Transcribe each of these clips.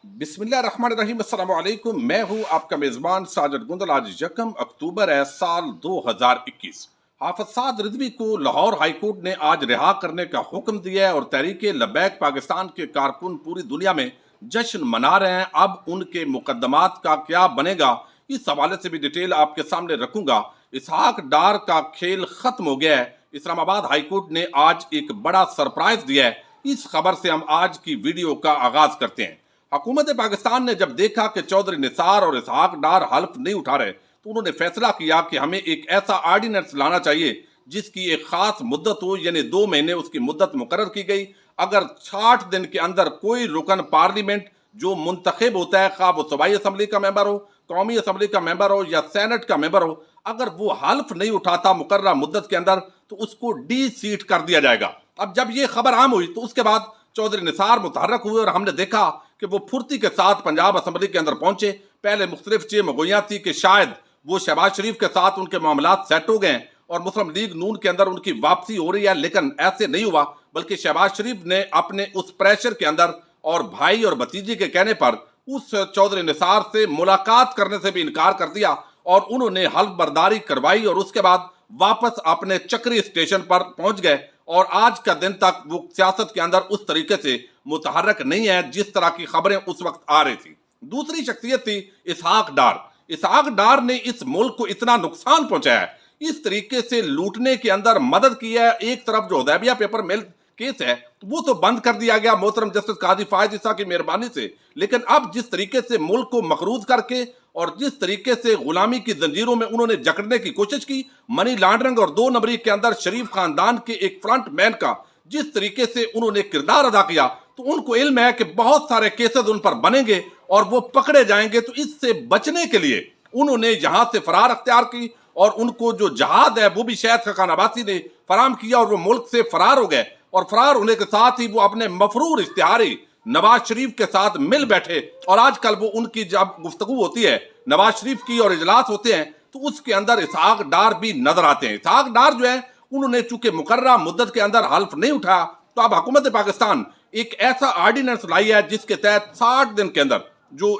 बिस्मिल्लाहिर्रहमानिर्रहीम, अस्सलाम वालेकुम। मैं हूं आपका मेज़बान साजिद गुंदल। आज 1 अक्टूबर है, साल 2021। हाफिज साद रिजवी को लाहौर हाई कोर्ट ने आज रिहा करने का हुक्म दिया है और तहरीक लब्बैक पाकिस्तान के कारकुन पूरी दुनिया में जश्न मना रहे हैं। अब उनके मुकदमात का क्या बनेगा, इस हवाले से भी डिटेल आपके सामने रखूंगा। इसहाक डार का खेल खत्म हो गया है। इस्लामाबाद हाई कोर्ट ने आज एक बड़ा सरप्राइज दिया है। इस खबर से हम आज की वीडियो का आगाज करते हैं। हुकूमत पाकिस्तान ने जब देखा कि चौधरी निसार और इसहाक डार हल्फ नहीं उठा रहे, तो उन्होंने फैसला किया कि हमें एक ऐसा आर्डिनेंस लाना चाहिए जिसकी एक खास मुद्दत हो, यानी 2 महीने उसकी मुद्दत मुकर्रर की गई। अगर 60 दिन के अंदर कोई रुकन पार्लियामेंट जो मुंतखब होता है, खा वो सूबाई असम्बली का मेंबर हो, कौमी असम्बली का मेंबर हो या सेनेट का मेंबर हो, अगर वो हल्फ नहीं उठाता मुकर्रर मुद्दत के अंदर, तो उसको डी सीट कर दिया जाएगा। अब जब ये खबर आम हुई तो उसके बाद चौधरी निसार मुतहर्रक हुए और हमने देखा कि वो फुर्ती के साथ पंजाब असम्बली के अंदर पहुंचे। पहले मुख्तलिफ चीज़ मगोइयाँ थी कि शायद वो शहबाज शरीफ के साथ उनके मामलात सेट हो गए और मुस्लिम लीग नून के अंदर उनकी वापसी हो रही है, लेकिन ऐसे नहीं हुआ। बल्कि शहबाज शरीफ ने अपने उस प्रेशर के अंदर और भाई और भतीजे के कहने पर उस चौधरी निसार से मुलाकात करने से भी इनकार कर दिया और उन्होंने हल्फ बर्दारी करवाई और उसके बाद वापस अपने चक्री स्टेशन पर पहुंच गए। और आज का दिन तक वो सियासत के अंदर उस तरीके से मुतहर्रक नहीं है जिस तरह की खबरें उस वक्त आ रही थी। दूसरी शख्सियत थी इसहाक डार। इसहाक डार ने इस मुल्क को इतना नुकसान पहुंचाया है, इस तरीके से लूटने के अंदर मदद की है। एक तरफ जो हुदैबिया पेपर मिल केस है वो तो बंद कर दिया गया मोहतरम जस्टिस काजी फायज ईसा की मेहरबानी से, लेकिन अब जिस तरीके से मुल्क को मकरूज करके और जिस तरीके से गुलामी की जंजीरों में उन्होंने जकड़ने की कोशिश की, मनी लॉन्ड्रिंग और 2 नंबरी के अंदर शरीफ खानदान के एक फ्रंट मैन का जिस तरीके से उन्होंने किरदार अदा किया, तो उनको इल्म है कि बहुत सारे केसेस उन पर बनेंगे और वो पकड़े जाएंगे। तो इससे बचने के लिए उन्होंने यहां से फरार अख्तियार की और उनको जो जहाज है वो भी शायद खान अब्बासी ने फराम किया और वो मुल्क से फरार हो गए। और फरार होने के साथ ही वो अपने मफरूर इश्तिहारी नवाज शरीफ के साथ मिल बैठे और आजकल वो उनकी जब गुफ्तगू होती है नवाज शरीफ की और इजलास होते हैं तो उसके अंदर इसहाक डार भी नजर आते हैं। इसहाक डार जो है उन्होंने चूंकि मुकर्रर मुद्दत के अंदर हल्फ नहीं उठाया, तो अब हुकूमत पाकिस्तान एक ऐसा आर्डिनेंस लाई है जिसके तहत 60 दिन के अंदर जो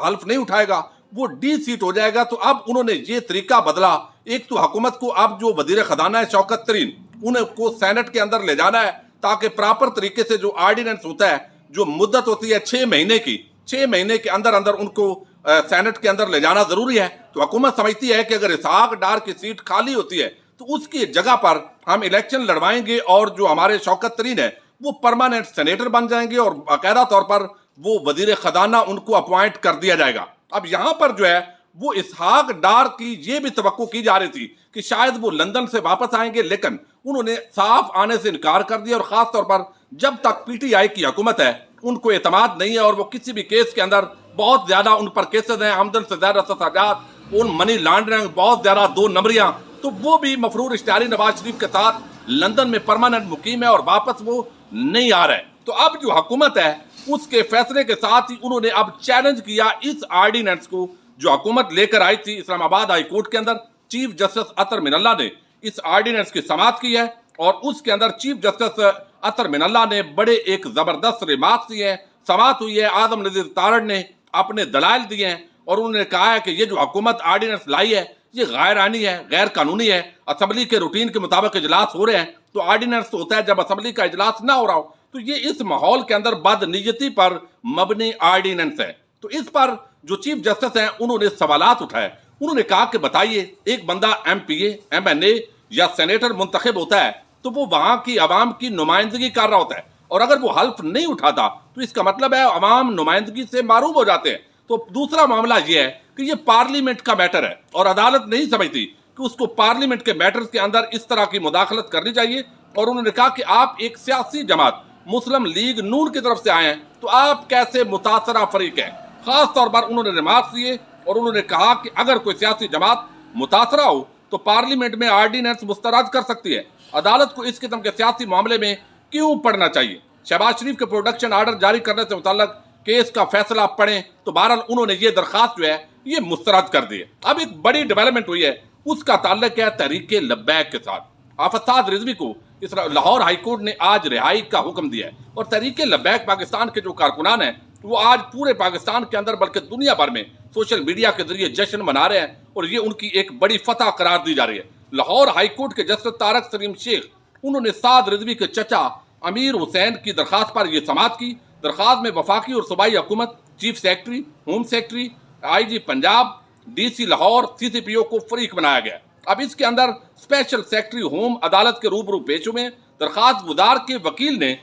हल्फ नहीं उठाएगा वो डी सीट हो जाएगा। तो अब उन्होंने ये तरीका बदला। एक तो हुकूमत को अब जो वजीर खजाना है शौकत तरीन, उनको सेनेट के अंदर ले जाना है ताकि प्रॉपर तरीके से जो आर्डिनेंस होता है, जो मुद्दत होती है 6 महीने की, 6 महीने के अंदर अंदर उनको सेनेट के अंदर ले जाना जरूरी है। तो हुकूमत समझती है कि अगर इसहाक डार की सीट खाली होती है तो उसकी जगह पर हम इलेक्शन लड़वाएंगे और जो हमारे शौकत तरीन है वो परमानेंट सेनेटर बन जाएंगे और बाकायदा तौर पर वो वजीर खजाना उनको अपॉइंट कर दिया जाएगा। अब यहां पर जो है वो इसहाक डार की ये भी तवक्को की जा रही थी कि शायद वो लंदन से वापस आएंगे, लेकिन उन्होंने साफ आने से इनकार कर दिया। और खास तौर पर जब तक पीटीआई की हुकूमत है उनको एतमाद नहीं है और वो किसी भी केस के अंदर बहुत ज्यादा उन पर केसेस हैं, आमदन से ज्यादा सजात, उन मनी लॉन्ड्रिंग, बहुत ज्यादा 2 नंबरियां, तो वो भी मफरूर इश्तिहारी नवाज शरीफ के साथ लंदन में परमानेंट मुकीम है और वापस वो नहीं आ रहा है। तो अब जो हुकूमत है उसके फैसले के साथ ही उन्होंने अब चैलेंज किया इस आर्डिनेंस को जो हुकूमत लेकर आई थी। इस्लामाबाद हाई कोर्ट के अंदर चीफ जस्टिस अतर मिनल्ला ने इस आर्डिनेंस की समाअत की है और उसके अंदर चीफ जस्टिस अतर मिनल्ला ने बड़े एक जबरदस्त रिमार्क्स दिए हैं। समाअत हुई है, आजम नजीर तारड़ ने अपने दलाइल दिए हैं और उन्होंने कहा है कि ये जो हुकूमत आर्डिनेंस लाई है ये गैर आनी है, गैर कानूनी है। असम्बली के रूटीन के मुताबिक इजलास हो रहे हैं, तो आर्डिनेंस तो होता है जब असम्बली का इजलास ना हो रहा हो, तो ये इस माहौल के अंदर बदनीयती पर मबनी आर्डिनेंस है। तो इस पर जो चीफ जस्टिस हैं उन्होंने सवालात उठाए। उन्होंने कहा कि बताइए, एक बंदा एमपीए, एमएनए या सेनेटर मुंतखब होता है तो वो वहां की आवाम की नुमाइंदगी कर रहा होता है और अगर वो हल्फ नहीं उठाता तो इसका मतलब है आवाम नुमाइंदगी से मारूम हो जाते हैं। तो दूसरा मामला ये है कि ये पार्लियामेंट का मैटर है और अदालत नहीं समझती कि उसको पार्लियामेंट के मैटर्स के अंदर इस तरह की मुदाखलत करनी चाहिए। और उन्होंने कहा कि आप एक सियासी जमात मुस्लिम लीग नून की तरफ से आए हैं तो आप कैसे मुतासरा फरीक हैं। खास तौर पर उन्होंने रिमार्क्स दिए और उन्होंने कहा कि अगर कोई सियासी जमात मुतासरा हो तो पार्लियामेंट में आर्डिनेंस मुस्तरद कर सकती है। अदालत को इस किस्म के सियासी मामले में क्यों पढ़ना चाहिए। शहबाज शरीफ के प्रोडक्शन आर्डर जारी करने से मुताल्लिक केस का फैसला पढ़ें तो बहरहाल उन्होंने ये दरखास्त जो है ये मुस्तरद कर दी है। अब एक बड़ी डेवलपमेंट हुई है, उसका ताल्लुक है तहरीक लब्बैक के साथ। हाफिज साद रिजवी को इस लाहौर हाई कोर्ट ने आज रिहाई का हुक्म दिया है और तहरीक लब्बैक पाकिस्तान के जो कारकुनान हैं वो आज पूरे पाकिस्तान के अंदर बल्कि दुनिया भर में सोशल मीडिया के जरिए जश्न मना रहे हैं और ये उनकी एक बड़ी फतह करार दी जा रही है। लाहौर हाई कोर्ट के जस्टिस तारक सलीम शेख उन्होंने साद रिजवी के चचा अमीर हुसैन की दरखास्त पर यह समाअत की। दरखास्त में वफाकी और सूबाई हुकूमत, chief secretary, home secretary, IG Punjab, DC Lahore, CCPO को फरीक बनाया गया। अब इसके अंदर स्पेशल सेक्रेटरी होम अदालत के रूबरू पेश हुए। दरखास्त गुजार के वकील ने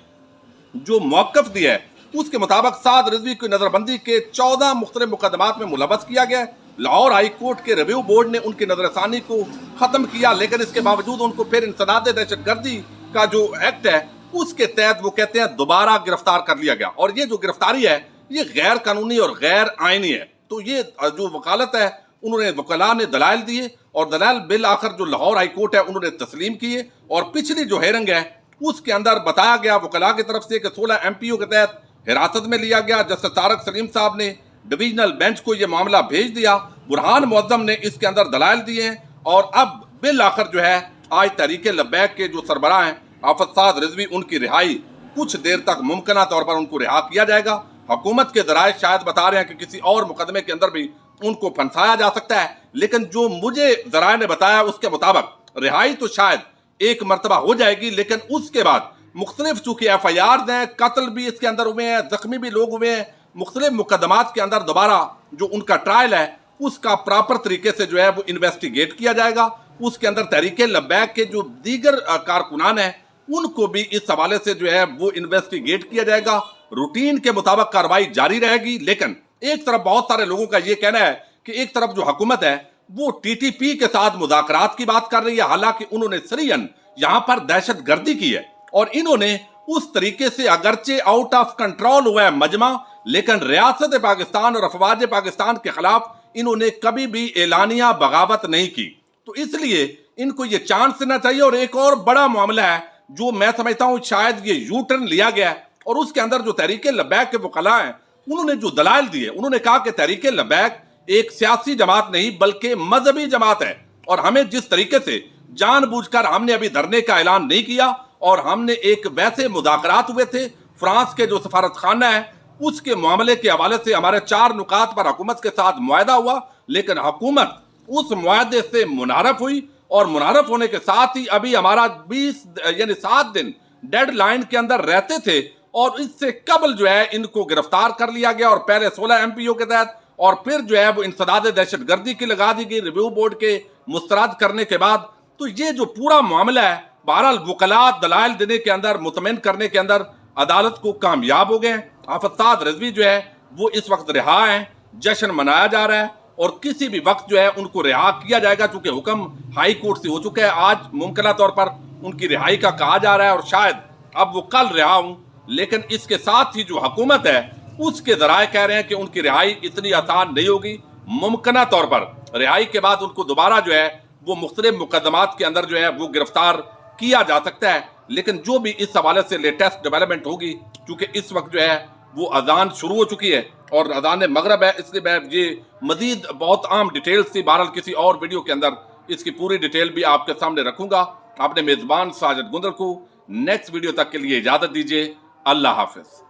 जो मौक़िफ़ दिया है उसके मुताबिक साद रिजवी की नजरबंदी के 14 मुख्तलिफ मुकदमात में मुलव्वस किया गया है। लाहौर हाई कोर्ट के रिव्यू बोर्ड ने उनकी नजरसानी को खत्म किया, लेकिन इसके बावजूद उनको फिर इंसदाद दहशतगर्दी का जो एक्ट है उसके तहत वो कहते हैं दोबारा गिरफ्तार कर लिया गया। और ये जो गिरफ्तारी है ये गैर कानूनी और गैर आईनी है। तो ये जो वकालत है उन्होंने वकला ने दलाइल दिए और दलाइल बिल आखिर जो लाहौर हाई कोर्ट है उन्होंने तस्लीम किए। और पिछली जो हेयरिंग है उसके अंदर बताया गया वकला की तरफ से कि 16 MPO के तहत हिरासत में लिया गया। जस्टिस तारक सलीम साहब ने डिवीजनल बेंच को यह मामला भेज दिया। बुरहान मुअज्जम ने इसके अंदर दलाइल दिए और अब बिल आखिर जो है आज तहरीक लब्बैक के जो सरबराह हैं आफत साद रिजवी उनकी रिहाई कुछ देर तक मुमकिन तौर पर उनको रिहा किया जाएगा। हुकूमत के ज़राए शायद बता रहे हैं कि किसी और मुकदमे के अंदर भी उनको फंसाया जा सकता है, लेकिन जो मुझे ज़राए ने बताया उसके मुताबिक रिहाई तो शायद एक मरतबा हो जाएगी, लेकिन उसके बाद मुख्तलिफ चूंकि FIR हैं, कत्ल भी इसके अंदर हुए हैं, जख्मी भी लोग हुए हैं, मुख्तलिफ मुकदमात के अंदर दोबारा जो उनका ट्रायल है उसका प्रॉपर तरीके से जो है वो इन्वेस्टिगेट किया जाएगा। उसके अंदर तहरीक लब्बैक के जो दीगर कारकुनान हैं उनको भी इस हवाले से जो है वो इन्वेस्टिगेट किया जाएगा। रूटीन के मुताबिक कार्रवाई जारी रहेगी। लेकिन एक तरफ बहुत सारे लोगों का ये कहना है कि एक तरफ जो हुकूमत है वो TTP के साथ मुज़ाकरात की बात कर रही है, हालांकि उन्होंने सरीहन यहाँ पर दहशत गर्दी की है और इन्होंने उस तरीके से अगरचे आउट ऑफ कंट्रोल हुआ है मजमा, लेकिन रियासत पाकिस्तान और अफवाज पाकिस्तान के खिलाफ इन्होंने कभी भी एलानिया बगावत नहीं की। तो इसलिए इनको ये चांस देना चाहिए। और एक और बड़ा मामला है जो मैं समझता हूँ शायद ये यू टर्न लिया गया है और उसके अंदर जो तहरीक लब्बैक के वकला हैं उन्होंने जो दलाइल दिए, उन्होंने कहा कि तहरीक लब्बैक एक सियासी जमात नहीं बल्कि मजहबी जमात है और हमें जिस तरीके से जानबूझकर हमने अभी धरने का ऐलान नहीं किया और हमने एक वैसे मुज़ाकरात हुए थे फ्रांस के जो सफारत खाना है उसके मामले के हवाले से हमारे 4 नुकात पर हुकूमत के साथ मुआहदा हुआ, लेकिन हुकूमत उस मुआहदे से मुनारफ हुई और मुनारफ होने के साथ ही अभी हमारा 7 दिन डेड लाइन के अंदर रहते थे और इससे कबल जो है इनको गिरफ्तार कर लिया गया और पहले 16 MPO के तहत और फिर जो है वो इंसदाद दहशतगर्दी की लगा दी गई रिव्यू बोर्ड के मुस्तरद करने के बाद। तो ये जो पूरा मामला है बहरहाल वकला दलाइल देने के अंदर मुतमईन करने के अंदर अदालत को कामयाब हो गए हैं। आफत साद रिजवी जो है वो इस वक्त रिहा हैं, जश्न मनाया जा रहा है और किसी भी वक्त जो है उनको रिहा किया जाएगा चूंकि हुक्म हाई कोर्ट से हो चुका है। आज मुमकिन तौर पर उनकी रिहाई का कहा जा रहा है और शायद अब वो कल रिहा हों, लेकिन इसके साथ ही जो हुकूमत है उसके ज़राए कह रहे हैं कि उनकी रिहाई इतनी आसान नहीं होगी। मुमकिन तौर पर रिहाई के बाद उनको दोबारा जो है वो मुख्तलिफ मुकदमात के अंदर जो है वो गिरफ्तार किया जा सकता है। लेकिन जो भी इस हवाले से लेटेस्ट डेवलपमेंट होगी, क्योंकि इस वक्त जो है वो अजान शुरू हो चुकी है और अजान मगरब है, इसलिए मैं ये मजीद बहुत आम डिटेल्स थी, बहरहाल किसी और वीडियो के अंदर इसकी पूरी डिटेल भी आपके सामने रखूंगा। आपने मेज़बान साजिद गुंदल को नेक्स्ट वीडियो तक के लिए इजाज़त दीजिए। अल्लाह हाफिज़।